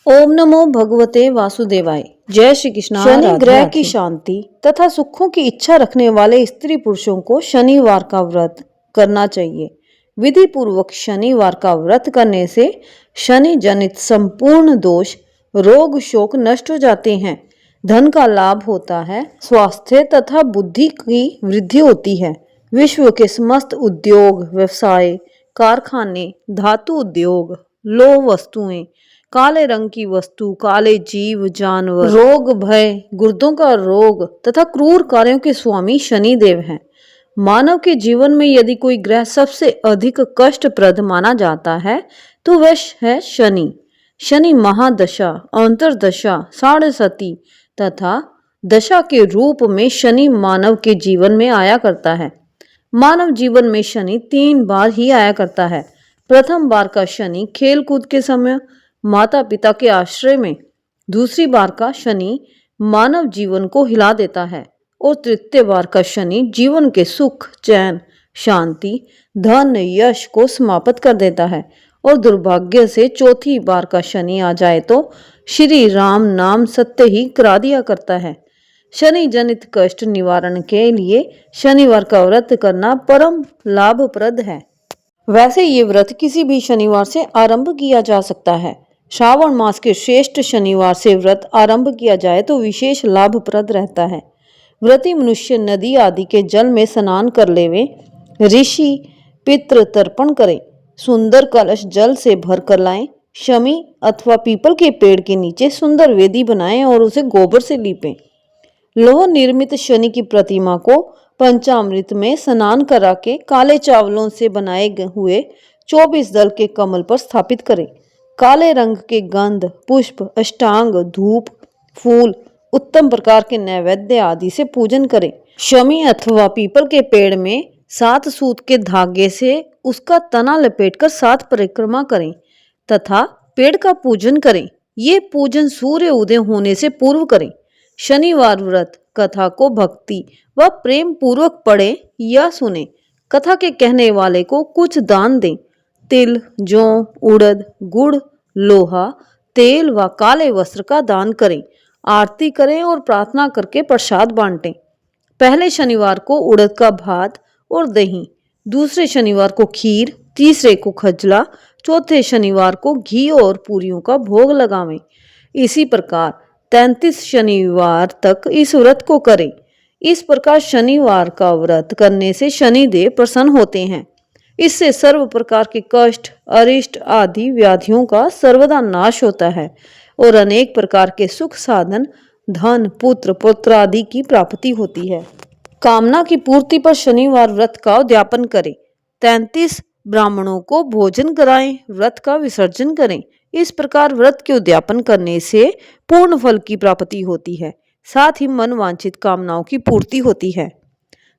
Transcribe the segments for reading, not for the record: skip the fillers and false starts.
ओम नमो भगवते वासुदेवाय। जय श्री कृष्ण। शनि ग्रह की शांति तथा सुखों की इच्छा रखने वाले स्त्री पुरुषों को शनिवार का व्रत करना चाहिए। विधि पूर्वक शनिवार का व्रत करने से शनि जनित संपूर्ण दोष, रोग, शोक नष्ट हो जाते हैं। धन का लाभ होता है, स्वास्थ्य तथा बुद्धि की वृद्धि होती है। विश्व के समस्त उद्योग, व्यवसाय, कारखाने, धातु उद्योग, लौह वस्तुएं, काले रंग की वस्तु, काले जीव, जानवर, रोग, भय, गुर्दों का रोग तथा क्रूर कार्यों के स्वामी शनि देव हैं। मानव के जीवन में यदि कोई ग्रह सबसे अधिक कष्टप्रद माना जाता है तो वह है शनि। शनि महादशा, अंतरदशा, साढ़ेसती तथा दशा के रूप में शनि मानव के जीवन में आया करता है। मानव जीवन में शनि 3 बार ही आया करता है। प्रथम बार का शनि खेल कूद के समय, माता पिता के आश्रय में। दूसरी बार का शनि मानव जीवन को हिला देता है और तृतीय बार का शनि जीवन के सुख, चैन, शांति, धन, यश को समाप्त कर देता है। और दुर्भाग्य से चौथी बार का शनि आ जाए तो श्री राम नाम सत्य ही करा दिया करता है। शनि जनित कष्ट निवारण के लिए शनिवार का व्रत करना परम लाभप्रद है। वैसे ये व्रत किसी भी शनिवार से आरंभ किया जा सकता है। श्रावण मास के श्रेष्ठ शनिवार से व्रत आरंभ किया जाए तो विशेष लाभप्रद रहता है। व्रती मनुष्य नदी आदि के जल में स्नान कर लेवे, ऋषि पितृ तर्पण करें, सुंदर कलश जल से भर कर लाएं, शमी अथवा पीपल के पेड़ के नीचे सुंदर वेदी बनाएं और उसे गोबर से लीपें। लोह निर्मित शनि की प्रतिमा को पंचामृत में स्नान करा के काले चावलों से बनाए हुए 24 दल के कमल पर स्थापित करें। काले रंग के गंध, पुष्प, अष्टांग, धूप, फूल, उत्तम प्रकार के नैवेद्य आदि से पूजन करें। शमी अथवा पीपल के पेड़ में 7 सूत के धागे से उसका तना लपेटकर 7 परिक्रमा करें तथा पेड़ का पूजन करें। ये पूजन सूर्य उदय होने से पूर्व करें। शनिवार व्रत कथा को भक्ति व प्रेम पूर्वक पढ़ें या सुने। कथा के कहने वाले को कुछ दान दें। तिल, जौ, उड़द, गुड़, लोहा, तेल व काले वस्त्र का दान करें। आरती करें और प्रार्थना करके प्रसाद बांटें। पहले शनिवार को उड़द का भात और दही, दूसरे शनिवार को खीर, तीसरे को खजला, चौथे शनिवार को घी और पूरियों का भोग लगावें। इसी प्रकार 33 शनिवार तक इस व्रत को करें। इस प्रकार शनिवार का व्रत करने से शनिदेव प्रसन्न होते हैं। इससे सर्व प्रकार के कष्ट, अरिष्ट आदि व्याधियों का सर्वदा नाश होता है और अनेक प्रकार के सुख साधन, धन, पुत्र, पौत्र आदि की प्राप्ति होती है। कामना की पूर्ति पर शनिवार व्रत का उद्यापन करें। 33 ब्राह्मणों को भोजन कराएं, व्रत का विसर्जन करें। इस प्रकार व्रत के उद्यापन करने से पूर्ण फल की प्राप्ति होती है, साथ ही मन वांछित कामनाओं की पूर्ति होती है।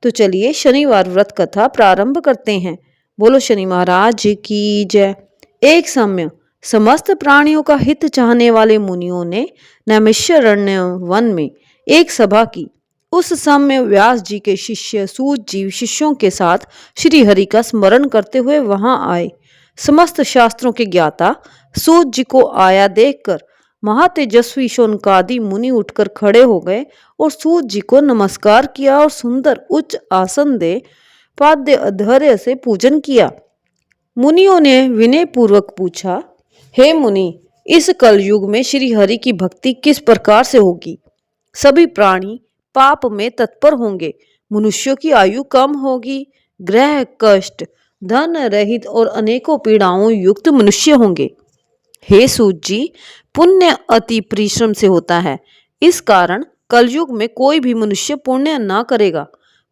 तो चलिए शनिवार व्रत कथा प्रारंभ करते हैं। बोलो शनि महाराज की जय। एक समय समस्त प्राणियों का हित चाहने वाले मुनियों ने नैमिषारण्य वन में एक सभा की। उस समय व्यास जी के शिष्य सूत जी शिष्यों के साथ श्री हरि का स्मरण करते हुए वहां आए। समस्त शास्त्रों के ज्ञाता सूत जी को आया देखकर महातेजस्वी शौनकादि मुनि उठकर खड़े हो गए और सूत जी को नमस्कार किया और सुंदर उच्च आसन दे पाद्य अधर्य से पूजन किया। मुनियों ने विनय पूर्वक पूछा, हे मुनि, इस कलयुग में श्री हरि की भक्ति किस प्रकार से होगी? सभी प्राणी पाप में तत्पर होंगे, मनुष्यों की आयु कम होगी, ग्रह कष्ट, धन रहित और अनेकों पीड़ाओं युक्त मनुष्य होंगे। हे सूत जी, पुण्य अति परिश्रम से होता है। इस कारण कलयुग में कोई भी मनुष्य पुण्य न करेगा।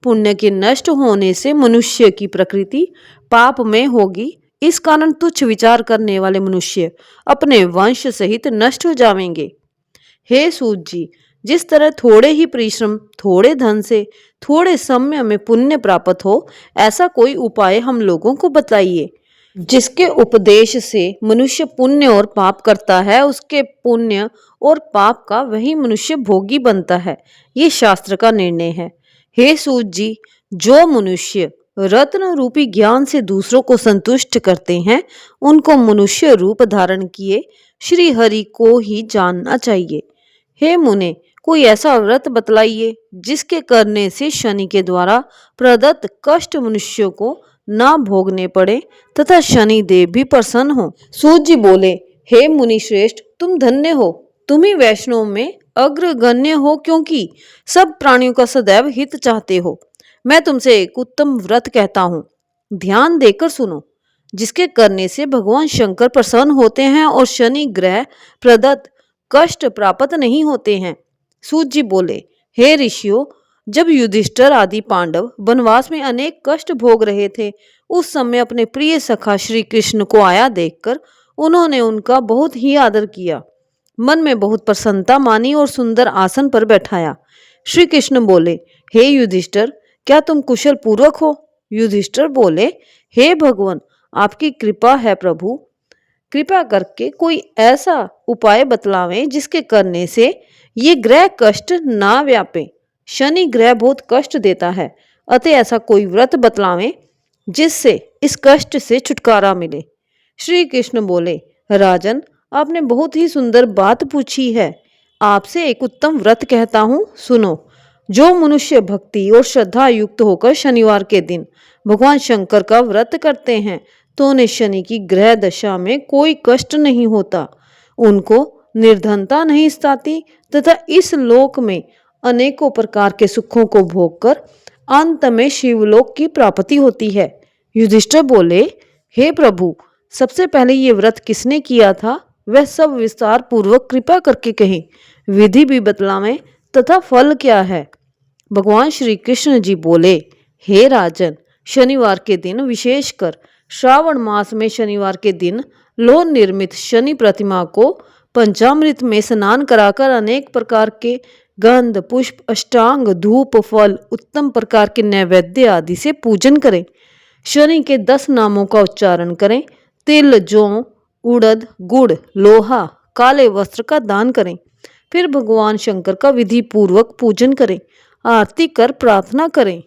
पुण्य के नष्ट होने से मनुष्य की प्रकृति पाप में होगी। इस कारण तुच्छ विचार करने वाले मनुष्य अपने वंश सहित नष्ट हो जाएंगे। हे सूत जी, जिस तरह थोड़े ही परिश्रम, थोड़े धन से थोड़े समय में पुण्य प्राप्त हो, ऐसा कोई उपाय हम लोगों को बताइए। जिसके उपदेश से मनुष्य पुण्य और पाप करता है, उसके पुण्य और पाप का वही मनुष्य भोगी बनता है। ये शास्त्र का निर्णय है। हे सूत जी, जो मनुष्य रत्न रूपी ज्ञान से दूसरों को संतुष्ट करते हैं, उनको मनुष्य रूप धारण किए श्री हरि को ही जानना चाहिए। हे मुने, कोई ऐसा व्रत बतलाइए जिसके करने से शनि के द्वारा प्रदत्त कष्ट मनुष्य को ना भोगने पड़े तथा शनि देव भी प्रसन्न हो। सूत जी बोले, हे मुनि श्रेष्ठ, तुम धन्य हो, तुम ही वैष्णव में अग्रगण्य हो, क्योंकि सब प्राणियों का सदैव हित चाहते हो। मैं तुमसे एक उत्तम व्रत कहता हूँ, ध्यान देकर सुनो, जिसके करने से भगवान शंकर प्रसन्न होते हैं और शनि ग्रह प्रदत्त कष्ट प्राप्त नहीं होते हैं। सूत जी बोले, हे ऋषियों, जब युधिष्ठिर आदि पांडव वनवास में अनेक कष्ट भोग रहे थे, उस समय अपने प्रिय सखा श्री कृष्ण को आया देखकर उन्होंने उनका बहुत ही आदर किया, मन में बहुत प्रसन्नता मानी और सुंदर आसन पर बैठाया। श्री कृष्ण बोले, हे युधिष्ठिर, क्या तुम कुशल पूर्वक हो? युधिष्ठिर बोले, हे भगवान, आपकी कृपा है प्रभु, कृपा करके कोई ऐसा उपाय बतलावें जिसके करने से ये ग्रह कष्ट ना व्यापे। शनि ग्रह बहुत कष्ट देता है, अतः ऐसा कोई व्रत बतलावें जिससे इस कष्ट से छुटकारा मिले। श्री कृष्ण बोले, राजन, आपने बहुत ही सुंदर बात पूछी है, आपसे एक उत्तम व्रत कहता हूँ, सुनो। जो मनुष्य भक्ति और श्रद्धा युक्त होकर शनिवार के दिन भगवान शंकर का व्रत करते हैं तो उन्हें शनि की ग्रह दशा में कोई कष्ट नहीं होता, उनको निर्धनता नहीं सताती तथा इस लोक में अनेकों प्रकार के सुखों को भोगकर अंत में शिवलोक की प्राप्ति होती है। युधिष्ठिर बोले, हे प्रभु, सबसे पहले ये व्रत किसने किया था, वह सब विस्तार पूर्वक कृपा करके कहें, विधि भी बतलावें तथा फल क्या है। भगवान श्री कृष्ण जी बोले, हे राजन, शनिवार के दिन, विशेषकर श्रावण मास में शनिवार के दिन लोह निर्मित शनि प्रतिमा को पंचामृत में स्नान कराकर अनेक प्रकार के गंध पुष्प अष्टांग धूप फल उत्तम प्रकार के नैवेद्य आदि से पूजन करें। शनि के 10 नामों का उच्चारण करें। तिल, जौ, उड़द, गुड़, लोहा, काले वस्त्र का दान करें। फिर भगवान शंकर का विधि पूर्वक पूजन करें। आरती कर प्रार्थना करें।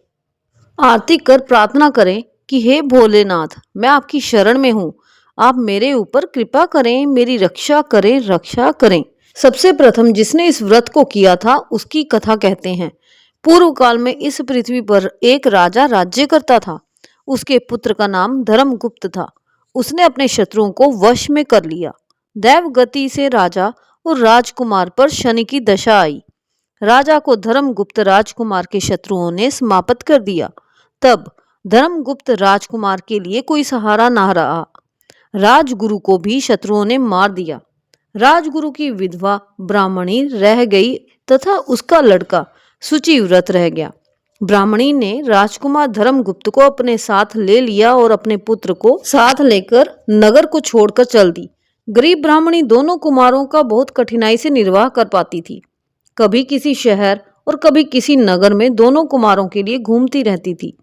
आरती कर प्रार्थना करें कि हे भोलेनाथ, मैं आपकी शरण में हूँ, आप मेरे ऊपर कृपा करें, मेरी रक्षा करें, रक्षा करें। सबसे प्रथम जिसने इस व्रत को किया था उसकी कथा कहते हैं। पूर्व काल में इस पृथ्वी पर एक राजा राज्य करता था। उसके पुत्र का नाम धर्मगुप्त था। उसने अपने शत्रुओं को वश में कर लिया। दैव गति से राजा और राजकुमार पर शनि की दशा आई। राजा को धर्मगुप्त राजकुमार के शत्रुओं ने समाप्त कर दिया। तब धर्मगुप्त राजकुमार के लिए कोई सहारा ना रहा। राजगुरु को भी शत्रुओं ने मार दिया। राजगुरु की विधवा ब्राह्मणी रह गई तथा उसका लड़का शुचिव्रत रह गया। ब्राह्मणी ने राजकुमार धर्मगुप्त को अपने साथ ले लिया और अपने पुत्र को साथ लेकर नगर को छोड़कर चल दी। गरीब ब्राह्मणी दोनों कुमारों का बहुत कठिनाई से निर्वाह कर पाती थी। कभी किसी शहर और कभी किसी नगर में दोनों कुमारों के लिए घूमती रहती थी।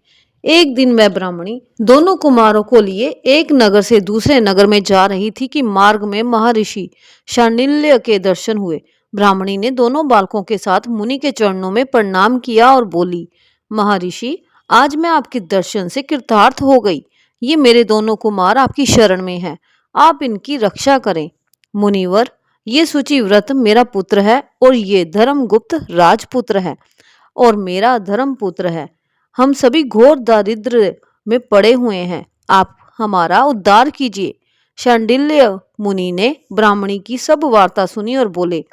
एक दिन वह ब्राह्मणी दोनों कुमारों को लिए एक नगर से दूसरे नगर में जा रही थी कि मार्ग में महर्षि शांडिल्य के दर्शन हुए। ब्राह्मणी ने दोनों बालकों के साथ मुनि के चरणों में प्रणाम किया और बोली, महर्षि, आज मैं आपके दर्शन से कृतार्थ हो गई। ये मेरे दोनों कुमार आपकी शरण में हैं, आप इनकी रक्षा करें। मुनिवर, ये शुचिव्रत मेरा पुत्र है और ये धर्मगुप्त राजपुत्र है और मेरा धर्मपुत्र है। हम सभी घोर दारिद्र्य में पड़े हुए हैं, आप हमारा उद्धार कीजिए। शांडिल्य मुनि ने ब्राह्मणी की सब वार्ता सुनी और बोले,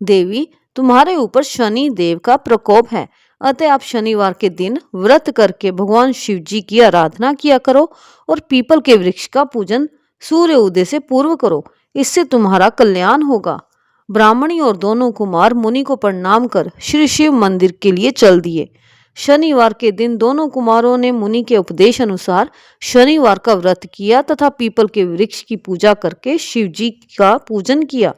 देवी, तुम्हारे ऊपर शनि देव का प्रकोप है, अतः आप शनिवार के दिन व्रत करके भगवान शिव जी की आराधना किया करो और पीपल के वृक्ष का पूजन सूर्य उदय से पूर्व करो, इससे तुम्हारा कल्याण होगा। ब्राह्मणी और दोनों कुमार मुनि को प्रणाम कर श्री शिव मंदिर के लिए चल दिए। शनिवार के दिन दोनों कुमारों ने मुनि के उपदेश अनुसार शनिवार का व्रत किया तथा पीपल के वृक्ष की पूजा करके शिव जी का पूजन किया।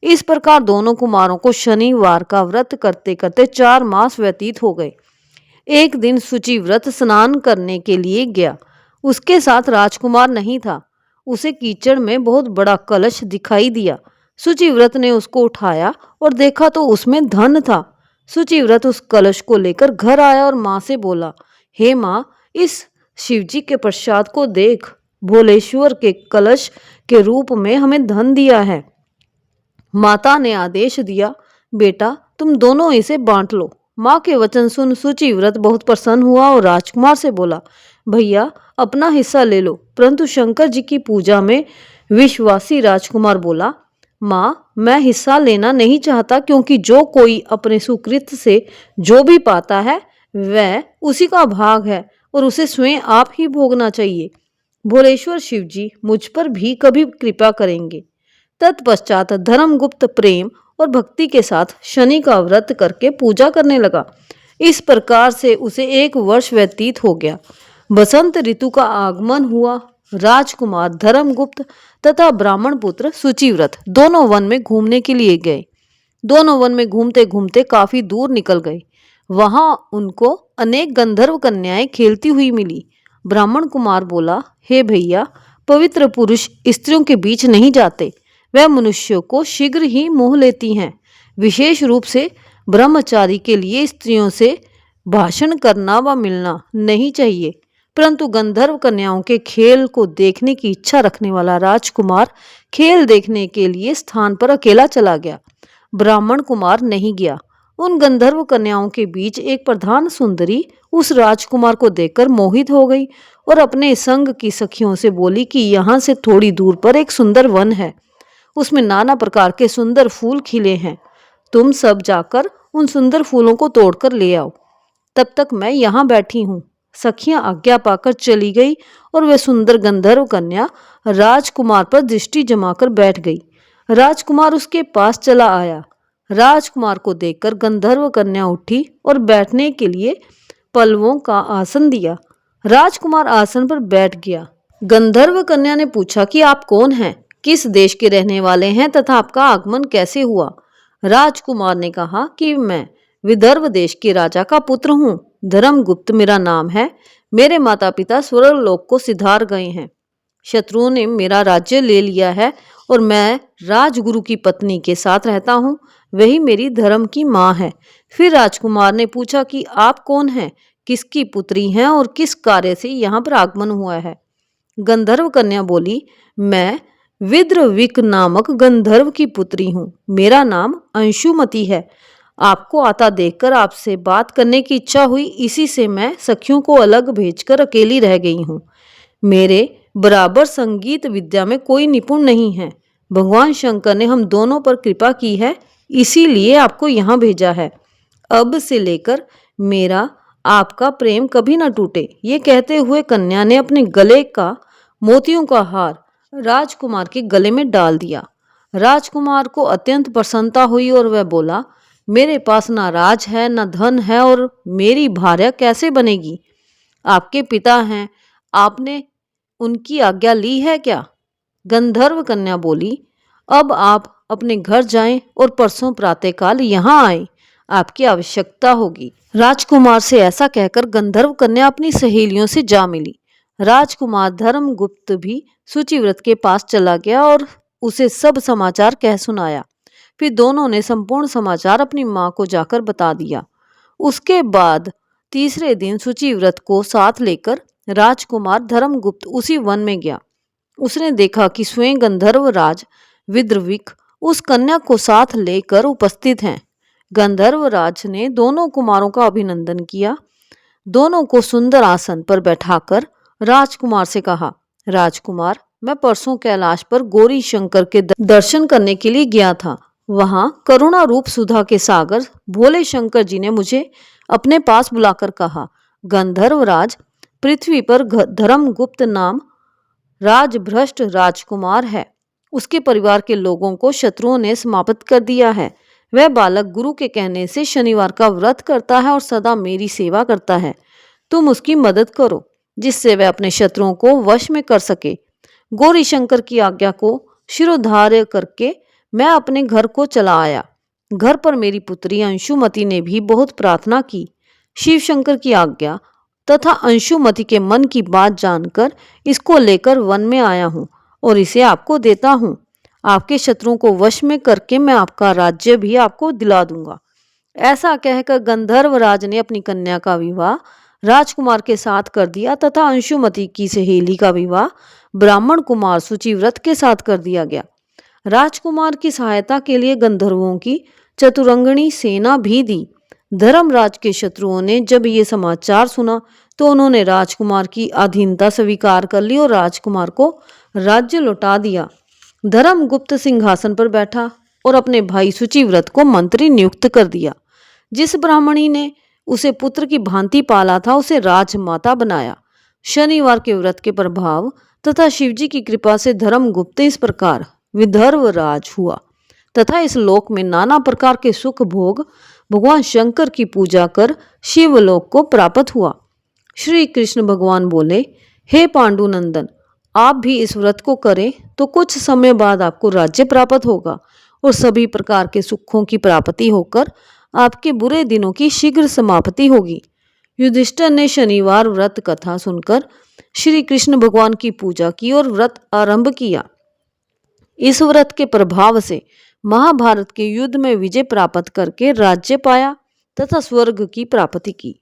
इस प्रकार दोनों कुमारों को शनिवार का व्रत करते करते 4 मास व्यतीत हो गए। एक दिन शुचिव्रत स्नान करने के लिए गया। उसके साथ राजकुमार नहीं था। उसे कीचड़ में बहुत बड़ा कलश दिखाई दिया। शुचिव्रत ने उसको उठाया और देखा तो उसमें धन था। शुचिव्रत उस कलश को लेकर घर आया और माँ से बोला, हे माँ, इस शिवजी के प्रसाद को देख, भोलेश्वर के कलश के रूप में हमें धन दिया है। माता ने आदेश दिया, बेटा तुम दोनों इसे बांट लो। माँ के वचन सुन शुचिव्रत बहुत प्रसन्न हुआ और राजकुमार से बोला, भैया अपना हिस्सा ले लो। परंतु शंकर जी की पूजा में विश्वासी राजकुमार बोला, माँ मैं हिस्सा लेना नहीं चाहता, क्योंकि जो कोई अपने सुकृत से जो भी पाता है वह उसी का भाग है और उसे स्वयं आप ही भोगना चाहिए। भोलेश्वर शिवजी मुझ पर भी कभी कृपा करेंगे। तत्पश्चात धर्मगुप्त प्रेम और भक्ति के साथ शनि का व्रत करके पूजा करने लगा। इस प्रकार से उसे 1 वर्ष व्यतीत हो गया। बसंत ऋतु का आगमन हुआ। राजकुमार धर्मगुप्त तथा ब्राह्मण पुत्र शुचिव्रत दोनों वन में घूमने के लिए गए। दोनों वन में घूमते घूमते काफी दूर निकल गए। वहां उनको अनेक गंधर्व कन्याएं खेलती हुई मिली। ब्राह्मण कुमार बोला, हे भैया, पवित्र पुरुष स्त्रियों के बीच नहीं जाते, वह मनुष्यों को शीघ्र ही मोह लेती हैं। विशेष रूप से ब्रह्मचारी के लिए स्त्रियों से भाषण करना व मिलना नहीं चाहिए। परंतु गंधर्व कन्याओं के खेल को देखने की इच्छा रखने वाला राजकुमार खेल देखने के लिए स्थान पर अकेला चला गया। ब्राह्मण कुमार नहीं गया। उन गंधर्व कन्याओं के बीच एक प्रधान सुंदरी उस राजकुमार को देखकर मोहित हो गई और अपने संग की सखियों से बोली कि यहाँ से थोड़ी दूर पर एक सुंदर वन है, उसमें नाना प्रकार के सुंदर फूल खिले हैं। तुम सब जाकर उन सुंदर फूलों को तोड़कर ले आओ, तब तक मैं यहाँ बैठी हूँ। सखियां आज्ञा पाकर चली गई और वह सुंदर गंधर्व कन्या राजकुमार पर दृष्टि जमाकर बैठ गई। राजकुमार उसके पास चला आया। राजकुमार को देखकर गंधर्व कन्या उठी और बैठने के लिए पल्लवों का आसन दिया। राजकुमार आसन पर बैठ गया। गंधर्व कन्या ने पूछा कि आप कौन हैं, किस देश के रहने वाले हैं तथा आपका आगमन कैसे हुआ। राजकुमार ने कहा कि मैं विदर्भ देश के राजा का पुत्र हूँ, धर्मगुप्त मेरा नाम है। मेरे माता पिता स्वर्गलोक को सिधार गए हैं। शत्रुओं ने मेरा राज्य ले लिया है और मैं राजगुरु की पत्नी के साथ रहता हूँ, वही मेरी धर्म की माँ है। फिर राजकुमार ने पूछा कि आप कौन हैं, किसकी पुत्री हैं और किस कार्य से यहाँ पर आगमन हुआ है। गंधर्व कन्या बोली, मैं विद्रविक नामक गंधर्व की पुत्री हूँ। मेरा नाम अंशुमति है। आपको आता देखकर आपसे बात करने की इच्छा हुई, इसी से मैं सखियों को अलग भेजकर अकेली रह गई हूँ। मेरे बराबर संगीत विद्या में कोई निपुण नहीं है। भगवान शंकर ने हम दोनों पर कृपा की है, इसीलिए आपको यहाँ भेजा है। अब से लेकर मेरा आपका प्रेम कभी न टूटे। ये कहते हुए कन्या ने अपने गले का मोतियों का हार राजकुमार के गले में डाल दिया। राजकुमार को अत्यंत प्रसन्नता हुई और वह बोला, मेरे पास ना राज है न धन है और मेरी भार्या कैसे बनेगी। आपके पिता हैं, आपने उनकी आज्ञा ली है क्या। गंधर्व कन्या बोली, अब आप अपने घर जाएं और परसों प्रातःकाल यहाँ आए, आपकी आवश्यकता होगी। राजकुमार से ऐसा कहकर गंधर्व कन्या अपनी सहेलियों से जा मिली। राजकुमार धर्मगुप्त भी शुचिव्रत के पास चला गया और उसे सब समाचार कह सुनाया। फिर दोनों ने संपूर्ण समाचार अपनी माँ को जाकर बता दिया। उसके बाद तीसरे दिन शुचिव्रत को साथ लेकर राजकुमार धर्मगुप्त उसी वन में गया। उसने देखा कि स्वयं गंधर्व राज विद्रविक उस कन्या को साथ लेकर उपस्थित हैं। गंधर्व राज ने दोनों कुमारों का अभिनंदन किया। दोनों को सुंदर आसन पर बैठाकर राजकुमार से कहा, राजकुमार, मैं परसों कैलाश पर गौरी शंकर के दर्शन करने के लिए गया था। वहां करुणा रूप सुधा के सागर भोले शंकर जी ने मुझे अपने पास बुलाकर कहा, गंधर्वराज पृथ्वी पर धर्मगुप्त नाम राजभ्रष्ट राजकुमार है। उसके परिवार के लोगों को शत्रुओं ने समाप्त कर दिया है। वह बालक गुरु के कहने से शनिवार का व्रत करता है और सदा मेरी सेवा करता है। तुम उसकी मदद करो, जिससे वह अपने शत्रुओं को वश में कर सके। गौरी शंकर की आज्ञा को शिरोधार्य करके मैं अपने घर को चला आया। घर पर मेरी पुत्री अंशुमति ने भी बहुत प्रार्थना की। शिव शंकर की आज्ञा तथा अंशुमति के मन की बात जानकर इसको लेकर वन में आया हूँ और इसे आपको देता हूँ। आपके शत्रुओं को वश में करके मैं आपका राज्य भी आपको दिला दूंगा। ऐसा कहकर गंधर्वराज ने अपनी कन्या का विवाह राजकुमार के साथ कर दिया तथा अंशुमति की सहेली का विवाह ब्राह्मण कुमार सुचिव्रत के साथ कर दिया गया। राजकुमार की सहायता के लिए गंधर्वों की चतुरंगणी सेना भी दी। धर्मराज के शत्रुओं ने जब ये समाचार सुना तो उन्होंने राजकुमार की अधीनता स्वीकार कर ली और राजकुमार को राज्य लौटा दिया। धर्मगुप्त सिंहासन पर बैठा और अपने भाई सुचिव्रत को मंत्री नियुक्त कर दिया। जिस ब्राह्मणी ने उसे पुत्र की भांति पाला था उसे राजमाता बनाया। शनिवार के व्रत के प्रभाव तथा शिवजी की कृपा से धर्मगुप्त इस प्रकार विदर्भ राज हुआ तथा इस लोक में नाना प्रकार के सुख भोग भगवान शंकर की पूजा कर शिवलोक को प्राप्त हुआ। श्री कृष्ण भगवान बोले, हे पांडुनंदन, आप भी इस व्रत को करें तो कुछ समय बाद आपको राज्य प्राप्त होगा और सभी प्रकार के सुखों की प्राप्ति होकर आपके बुरे दिनों की शीघ्र समाप्ति होगी। युधिष्ठिर ने शनिवार व्रत कथा सुनकर श्री कृष्ण भगवान की पूजा की और व्रत आरंभ किया। इस व्रत के प्रभाव से महाभारत के युद्ध में विजय प्राप्त करके राज्य पाया तथा स्वर्ग की प्राप्ति की।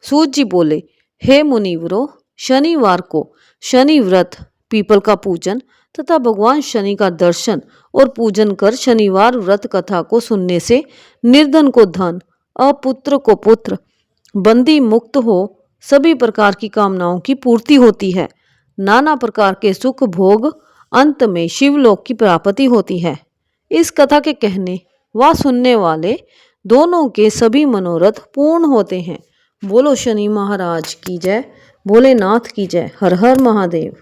सूत जी बोले, हे मुनिवरों, शनिवार को शनि व्रत, पीपल का पूजन तथा भगवान शनि का दर्शन और पूजन कर शनिवार व्रत कथा को सुनने से निर्धन को धन, अपुत्र को पुत्र, बंदी मुक्त हो सभी प्रकार की कामनाओं की पूर्ति होती है। नाना प्रकार के सुख भोग अंत में शिवलोक की प्राप्ति होती है। इस कथा के कहने व सुनने वाले दोनों के सभी मनोरथ पूर्ण होते हैं। बोलो शनि महाराज की जय, भोलेनाथ की जय। हर हर महादेव।